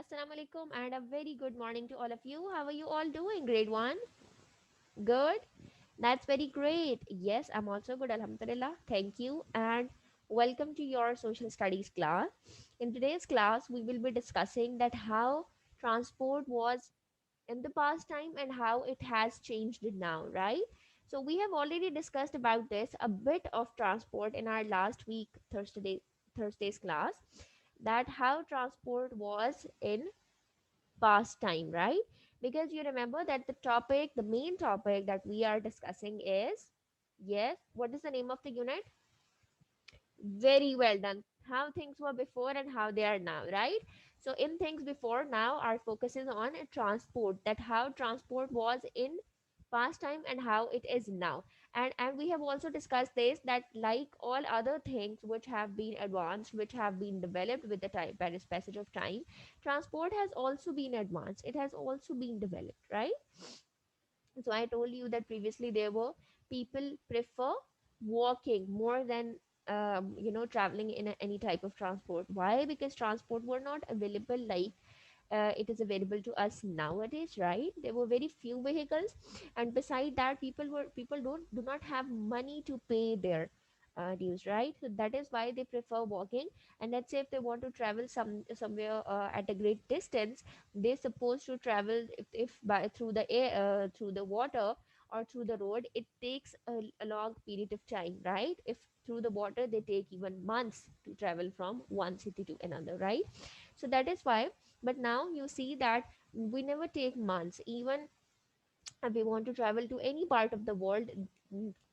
Assalamu alaikum and a very good morning to all of you. How are you all doing? Grade 1? Good? That's very great. Yes, I'm also good. Alhamdulillah. Thank you and welcome to your social studies class. In today's class, we will be discussing that how transport was in the past time and how it has changed now, right? So we have already discussed about this a bit of transport in our last week Thursday's class, that how transport was in past time, right? Because you remember that the main topic that we are discussing is, yes, what is the name of the unit? Very well done. How things were before and how they are now, right? So, in things before, now our focus is on transport, that how transport was in past time and how it is now. And we have also discussed this, that like all other things which have been advanced, which have been developed with the time by the passage of time, transport has also been advanced. It has also been developed, right? So I told you that previously there were people prefer walking more than traveling in any type of transport. Why? Because transport were not available like it is available to us nowadays, right? There were very few vehicles, and beside that, people do not have money to pay their dues, right? So that is why they prefer walking. And let's say if they want to travel somewhere at a great distance, they supposed to travel, if by through the air, through the water, or through the road, it takes a long period of time, right? If through the water, they take even months to travel from one city to another, right? So that is why. But now you see that we never take months. Even if we want to travel to any part of the world,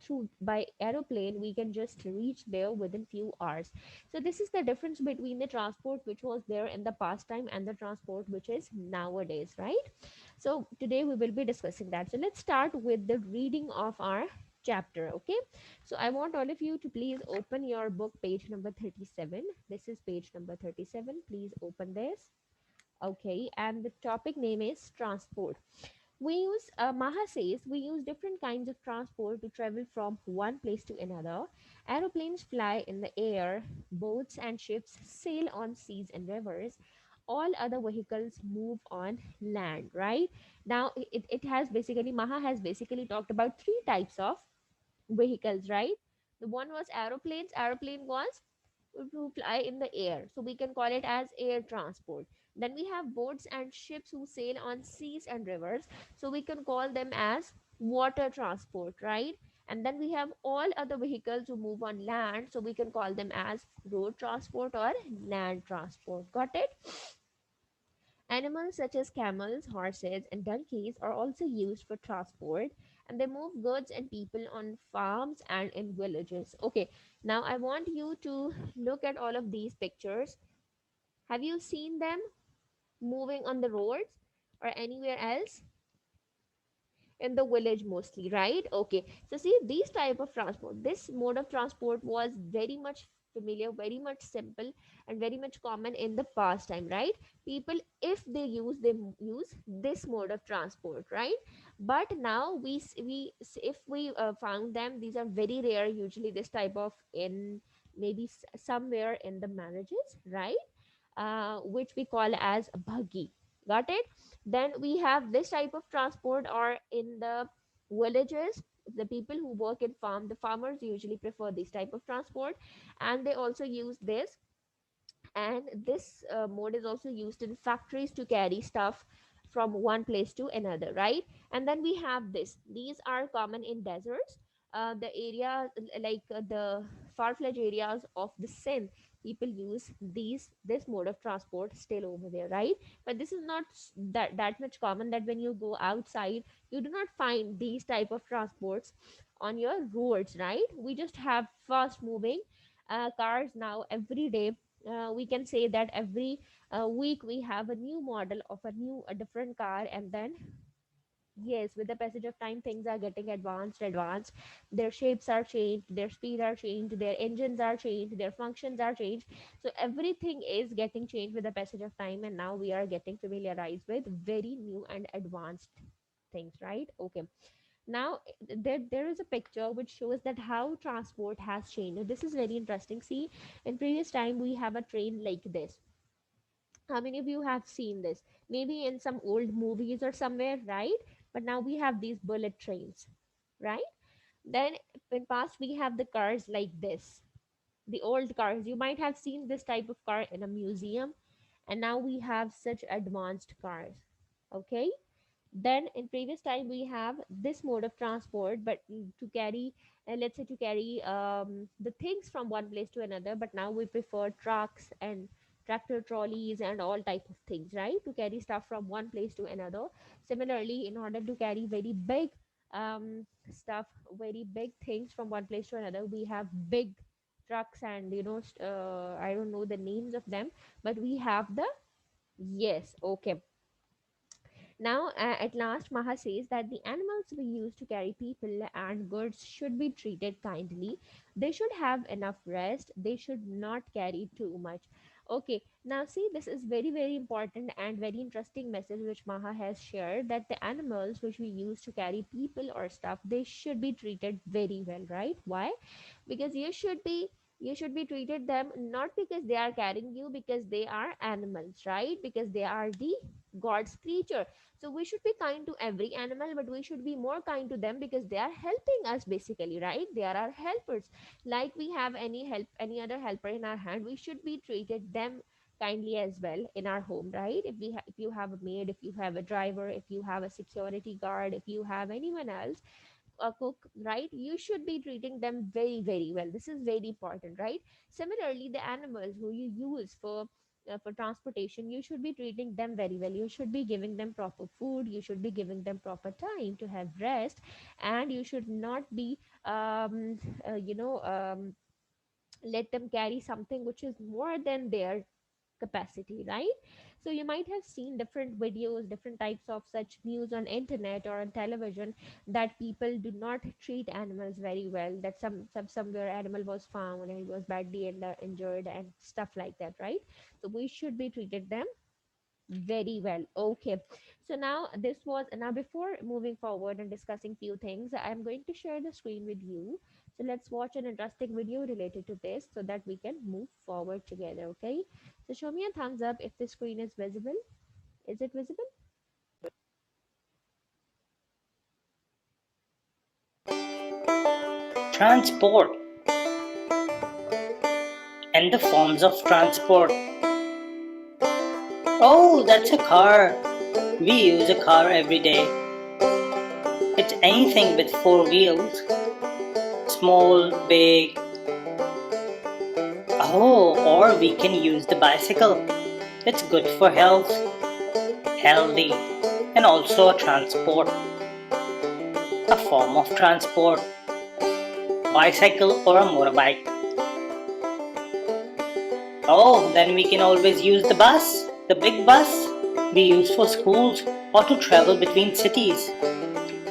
through by aeroplane, we can just reach there within few hours. So this is the difference between the transport which was there in the past time and the transport which is nowadays, right? So today we will be discussing that. So let's start with the reading of our chapter. Okay, so I want all of you to please open your book, page number 37. This is page number 37. Please open this. Okay, and the topic name is transport. Maha says, we use different kinds of transport to travel from one place to another. Aeroplanes fly in the air, boats and ships sail on seas and rivers. All other vehicles move on land, right? Now, Maha has basically talked about three types of vehicles, right? The one was aeroplanes. Aeroplane was to fly in the air, so we can call it as air transport. Then we have boats and ships who sail on seas and rivers, so we can call them as water transport, right? And then we have all other vehicles who move on land, so we can call them as road transport or land transport. Got it? Animals such as camels, horses, and donkeys are also used for transport, and they move goods and people on farms and in villages. Okay, now I want you to look at all of these pictures. Have you seen them moving on the roads or anywhere else? In the village mostly, right? Okay, so see, these type of transport, this mode of transport was very much familiar, very much simple, and very much common in the past time, right? People, if they use this mode of transport, right? But now if we found them, these are very rare. Usually this type of in maybe somewhere in the marriages, right? Which we call as a buggy. Got it? Then we have this type of transport, or in the villages, the people who work in farm, the farmers usually prefer this type of transport, and they also use this. And this mode is also used in factories to carry stuff from one place to another, right? And then we have these are common in deserts, the area like the far-fetched areas of the Sindh. People use this mode of transport still over there, right? But this is not that much common, that when you go outside, you do not find these type of transports on your roads, right? We just have fast moving cars now every day. We can say that every week we have a new model of a different car. And then, yes, with the passage of time, things are getting advanced. Their shapes are changed, their speed are changed, their engines are changed, their functions are changed. So everything is getting changed with the passage of time, and now we are getting familiarized with very new and advanced things, right? Okay, now there is a picture which shows that how transport has changed. Now, this is very interesting. See, in previous time we have a train like this. How many of you have seen this? Maybe in some old movies or somewhere, right? But now we have these bullet trains, right? Then in past we have the cars like this, the old cars. You might have seen this type of car in a museum, and now we have such advanced cars. Okay, then in previous time we have this mode of transport, but to carry, let's say to carry the things from one place to another, but now we prefer trucks and tractor trolleys and all type of things, right, to carry stuff from one place to another. Similarly, in order to carry very big stuff, very big things from one place to another, we have big trucks, and I don't know the names of them, but we have the, yes, okay. Now, at last, Maha says that the animals we use to carry people and goods should be treated kindly. They should have enough rest. They should not carry too much. Okay, now see, this is very, very important and very interesting message which Maha has shared, that the animals which we use to carry people or stuff, they should be treated very well, right? Why? Because you should be treated them not because they are carrying you, because they are animals, right? Because they are the God's creature. So we should be kind to every animal, but we should be more kind to them because they are helping us basically, right? They are our helpers. Like we have any other helper in our hand, we should be treated them kindly as well in our home, right? If you have a maid, if you have a driver, if you have a security guard, if you have anyone else, a cook, right? You should be treating them very, very well. This is very important, right? Similarly, the animals who you use for transportation, you should be treating them very well. You should be giving them proper food. You should be giving them proper time to have rest, and you should not be, let them carry something which is more than their capacity, right? So you might have seen different videos, different types of such news on internet or on television, that people do not treat animals very well, that somewhere animal was found and it was badly injured and stuff like that, right? So we should be treated them very well. Okay. So now before moving forward and discussing few things, I'm going to share the screen with you. So let's watch an interesting video related to this so that we can move forward together. Okay. So show me a thumbs up if the screen is visible. Is it visible? Transport and the forms of transport. Oh, that's a car. We use a car every day. It's anything with four wheels, small, big. Oh, or we can use the bicycle. It's good for health, healthy, and also a transport, a form of transport, bicycle or a motorbike. Oh, then we can always use the bus, the big bus we use for schools or to travel between cities.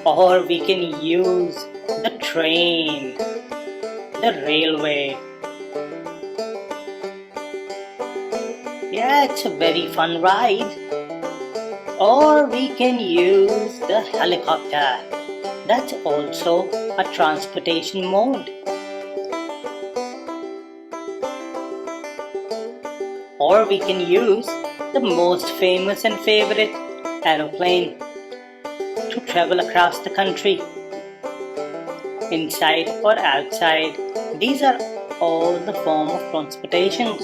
Or we can use the train, the railway. Yeah, it's a very fun ride. Or we can use the helicopter. That's also a transportation mode. Or we can use the most famous and favorite aeroplane to travel across the country, inside or outside. These are all the form of transportations.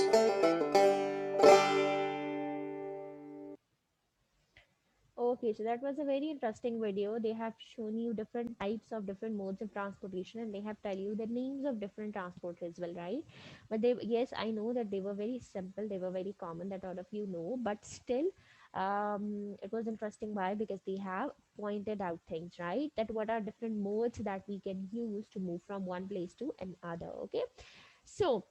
Okay, so that was a very interesting video. They have shown you different types of different modes of transportation, and they have tell you the names of different transport as well, right? But they, yes, I know that they were very simple, they were very common, that all of you know, but still, it was interesting. Why? Because they have pointed out things, right? That what are different modes that we can use to move from one place to another. Okay, so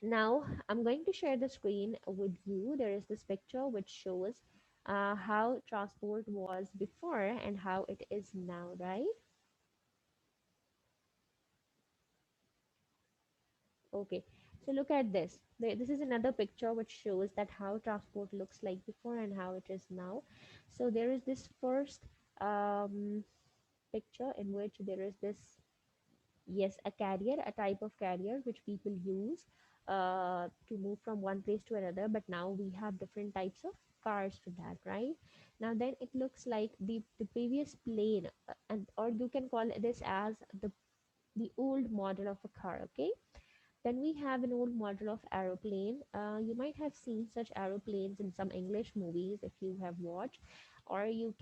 now I'm going to share the screen with you. There is this picture which shows how transport was before and how it is now, right? Okay, so look at this. This is another picture which shows that how transport looks like before and how it is now. So there is this first um, picture in which there is this, yes, a carrier, a type of carrier which people use to move from one place to another, but now we have different types of cars for that, right? Now then it looks like the previous plane, and or you can call this as the old model of a car, okay? Then we have an old model of aeroplane. You might have seen such aeroplanes in some English movies if you have watched, or you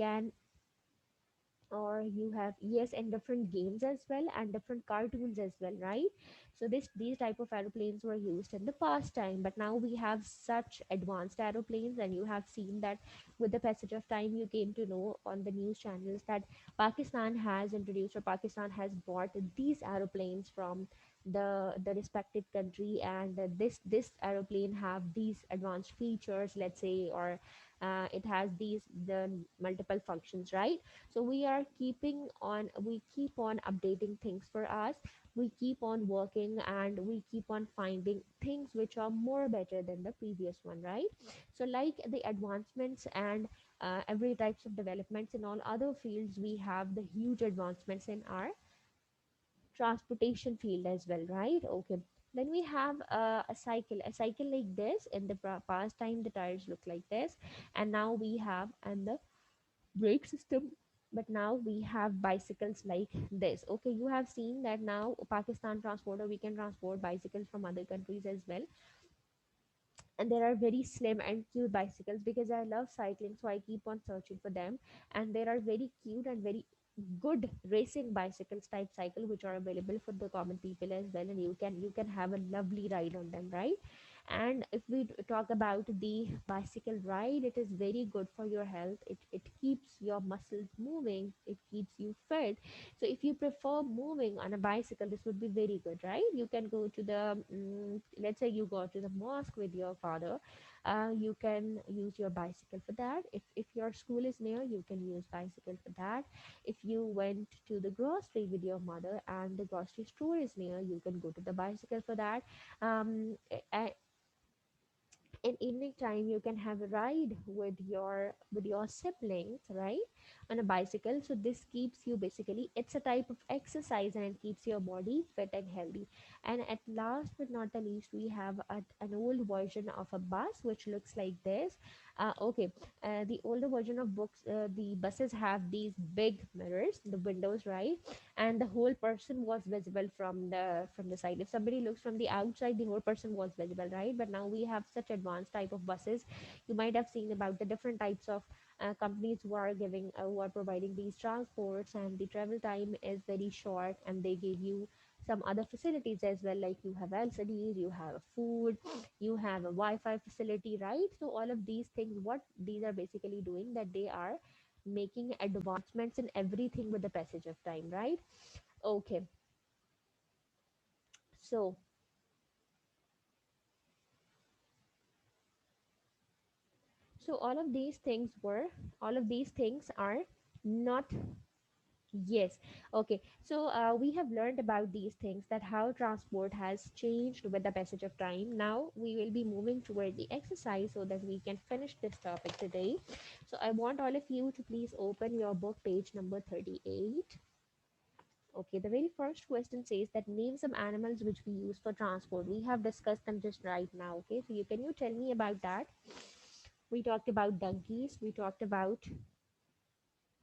have, yes, and different games as well, and different cartoons as well, right? So these type of aeroplanes were used in the past time, but now we have such advanced aeroplanes, and you have seen that with the passage of time you came to know on the news channels that Pakistan has introduced, or Pakistan has bought these aeroplanes from the respected country, and this aeroplane have these advanced features, let's say, or it has these the multiple functions, right? So we keep on updating things for us, we keep on working, and we keep on finding things which are more better than the previous one, right? So like the advancements and every types of developments in all other fields, we have the huge advancements in our transportation field as well, right? Okay. Then we have a cycle like this. In the past time the tires look like this, and now we have and the brake system, but now we have bicycles like this. Okay, you have seen that now Pakistan transport, or we can transport bicycles from other countries as well, and there are very slim and cute bicycles, because I love cycling, so I keep on searching for them. And there are very cute and very good racing bicycles type cycle which are available for the common people as well, and you can have a lovely ride on them, right? And if we talk about the bicycle ride, it is very good for your health. It keeps your muscles moving, it keeps you fit. So if you prefer moving on a bicycle, this would be very good, right? You can go to the let's say you go to the mosque with your father, you can use your bicycle for that. If your school is near, you can use bicycle for that. If you went to the grocery with your mother and the grocery store is near, you can go to the bicycle for that. A- in evening time you can have a ride with your siblings, right, on a bicycle. So this keeps you, basically it's a type of exercise, and it keeps your body fit and healthy. And at last but not the least, we have an old version of a bus which looks like this. Okay, the older version of books, the buses have these big mirrors, the windows, right? And the whole person was visible from the side. If somebody looks from the outside, the whole person was visible, right? But now we have such advanced type of buses. You might have seen about the different types of companies who are providing these transports, and the travel time is very short, and they give you some other facilities as well, like you have LCDs, you have food, you have a Wi-Fi facility, right? So all of these things, what these are basically doing, that they are making advancements in everything with the passage of time, right? Okay, so all of these things are not. Yes. Okay. So we have learned about these things, that how transport has changed with the passage of time. Now we will be moving toward the exercise so that we can finish this topic today. So I want all of you to please open your book, page number 38. Okay, the very first question says that name some animals which we use for transport. We have discussed them just right now. Okay, so you tell me about that? We talked about donkeys, we talked about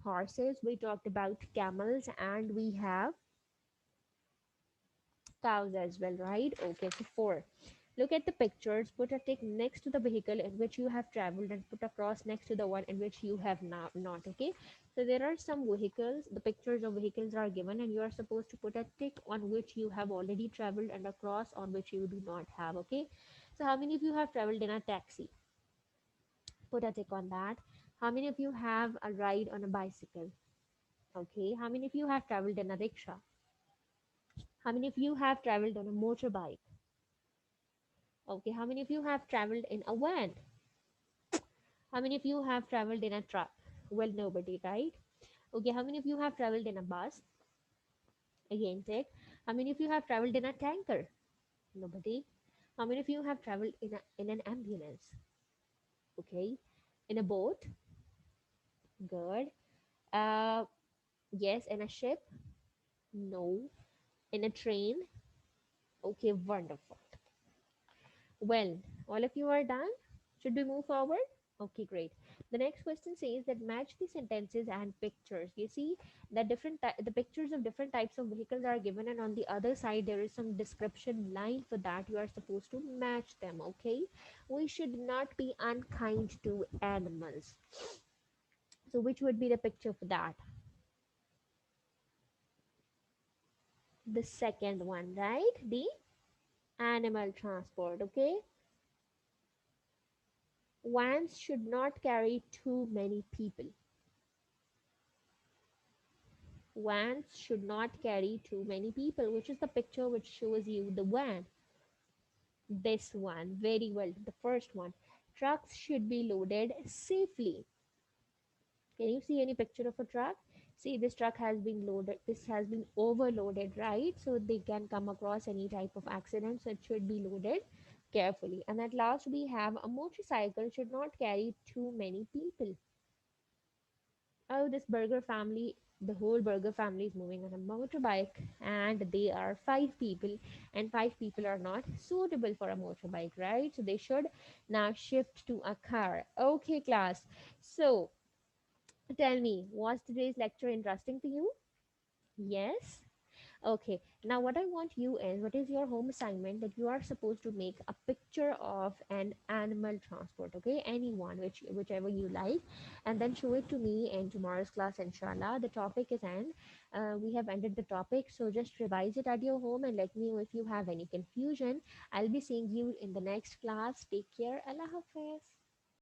horses, we talked about camels, and we have cows as well, right? Okay, so four. Look at the pictures, put a tick next to the vehicle in which you have traveled, and put a cross next to the one in which you have not. Okay, so there are some vehicles, the pictures of vehicles are given, and you are supposed to put a tick on which you have already traveled and a cross on which you do not have. Okay, so how many of you have traveled in a taxi? Put a tick on that. How many of you have a ride on a bicycle? Okay, how many of you have traveled in a rickshaw? How many of you have traveled on a motorbike? Okay, how many of you have traveled in a van? How many of you have traveled in a truck? Well, nobody, right? Okay, how many of you have traveled in a bus? Again, take. How many of you have traveled in a tanker? Nobody. How many of you have traveled in an ambulance? Okay, in a boat? Good. Uh, yes, in a ship? No. In a train? Okay, wonderful. Well, all of you are done. Should we move forward? Okay, great. The next question says that match the sentences and pictures. You see that the pictures of different types of vehicles are given, and on the other side there is some description line for that. You are supposed to match them. Okay, we should not be unkind to animals. So, which would be the picture for that? The second one, right? The animal transport. Okay, vans should not carry too many people. Vans should not carry too many people, which is the picture which shows you the van. This one, very well, the first one. Trucks should be loaded safely. Can you see any picture of a truck? See, this truck has been loaded, this has been overloaded, right? So they can come across any type of accident, so it should be loaded carefully. And at last, we have a motorcycle should not carry too many people. Oh, this burger family, the whole burger family is moving on a motorbike, and they are five people, and five people are not suitable for a motorbike, right? So they should now shift to a car. Okay, class. So tell me, was today's lecture interesting to you? Yes. Okay, now what I want you is, what is your home assignment that you are supposed to make a picture of an animal transport, okay? Anyone, whichever you like, and then show it to me in tomorrow's class, inshallah. The topic is end. We have ended the topic, so just revise it at your home and let me know if you have any confusion. I'll be seeing you in the next class. Take care. Allah Hafiz.